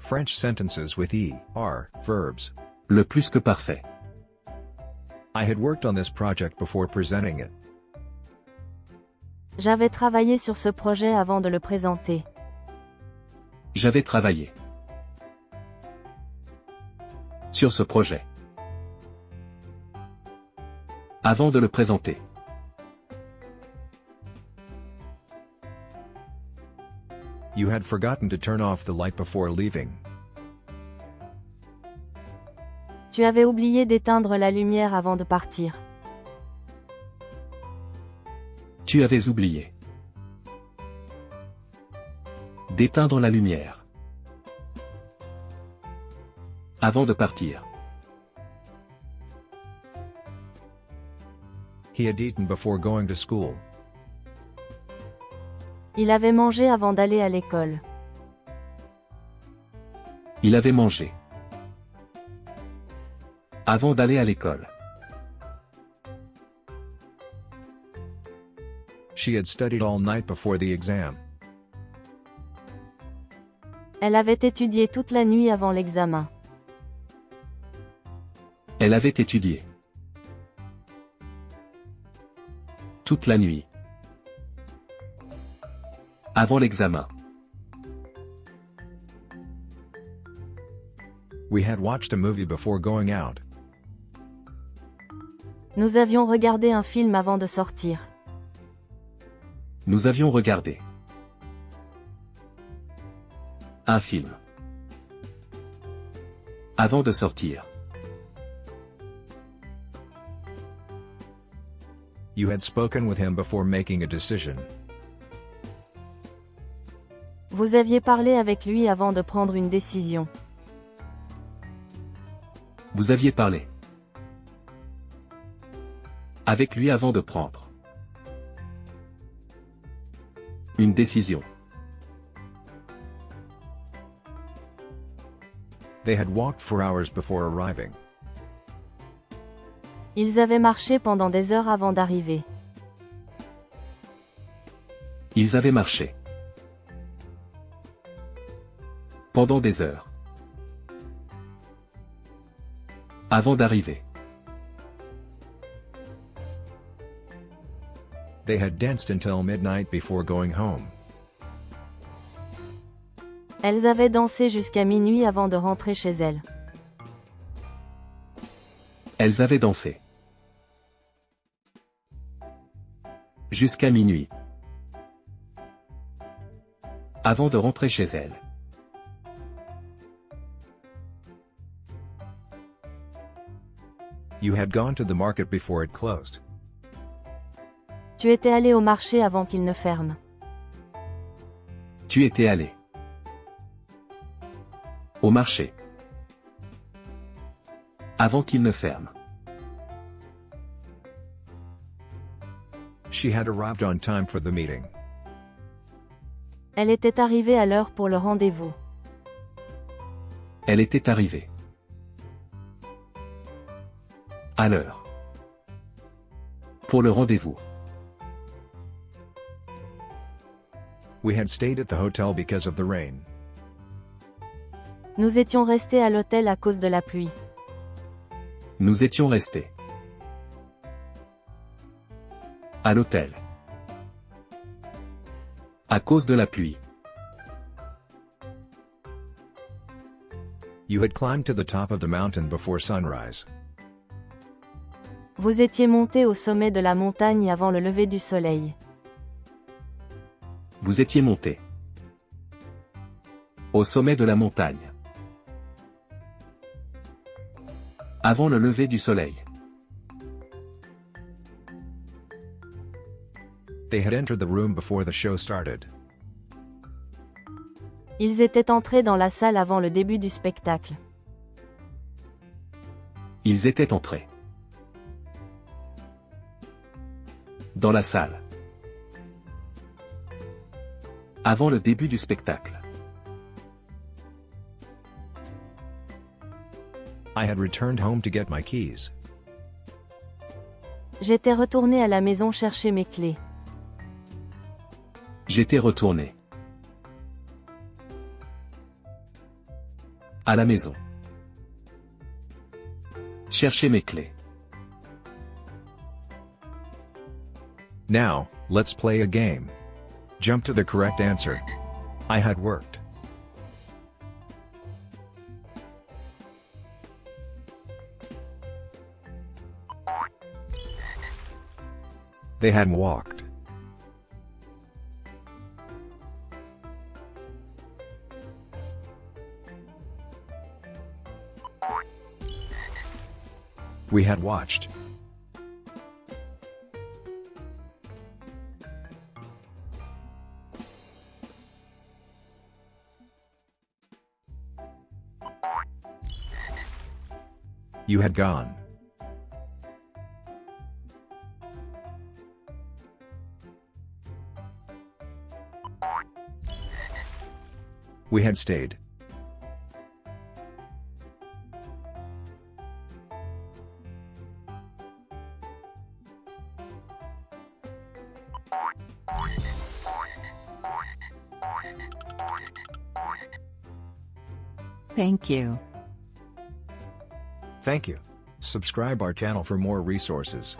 French sentences with er verbs. Le plus que parfait. I had worked on this project before presenting it. J'avais travaillé sur ce projet avant de le présenter. J'avais travaillé sur ce projet avant de le présenter. You had forgotten to turn off the light before leaving. Tu avais oublié d'éteindre la lumière avant de partir. Tu avais oublié d'éteindre la lumière avant de partir. He had eaten before going to school. Il avait mangé avant d'aller à l'école. Il avait mangé avant d'aller à l'école. She had studied all night before the exam. Elle avait étudié toute la nuit avant l'examen. Elle avait étudié toute la nuit avant l'examen. We had watched a movie before going out. Nous avions regardé un film avant de sortir. Nous avions regardé un film avant de sortir. You had spoken with him before making a decision. Vous aviez parlé avec lui avant de prendre une décision. Vous aviez parlé avec lui avant de prendre une décision. They had walked for hours before arriving. Ils avaient marché pendant des heures avant d'arriver. Ils avaient marché pendant des heures avant d'arriver. They had danced until midnight before going home. Elles avaient dansé jusqu'à minuit avant de rentrer chez elles. Elles avaient dansé jusqu'à minuit avant de rentrer chez elles. You had gone to the market before it closed. Tu étais allé au marché avant qu'il ne ferme. Tu étais allé au marché avant qu'il ne ferme. She had arrived on time for the meeting. Elle était arrivée à l'heure pour le rendez-vous. Elle était arrivée à l'heure pour le rendez-vous. We had stayed at the hotel because of the rain. Nous étions restés à l'hôtel à cause de la pluie. Nous étions restés à l'hôtel à cause de la pluie. You had climbed to the top of the mountain before sunrise. Vous étiez monté au sommet de la montagne avant le lever du soleil. Vous étiez monté au sommet de la montagne avant le lever du soleil. They had entered the room before the show started. Ils étaient entrés dans la salle avant le début du spectacle. Ils étaient entrés dans la salle avant le début du spectacle. I had returned home to get my keys. J'étais retourné à la maison chercher mes clés. J'étais retourné À la maison. Cherchez mes clés. Now, let's play a game. Jump to the correct answer. I had worked. They had walked. We had watched. You had gone. We had stayed. Thank you. Thank you. Subscribe our channel for more resources.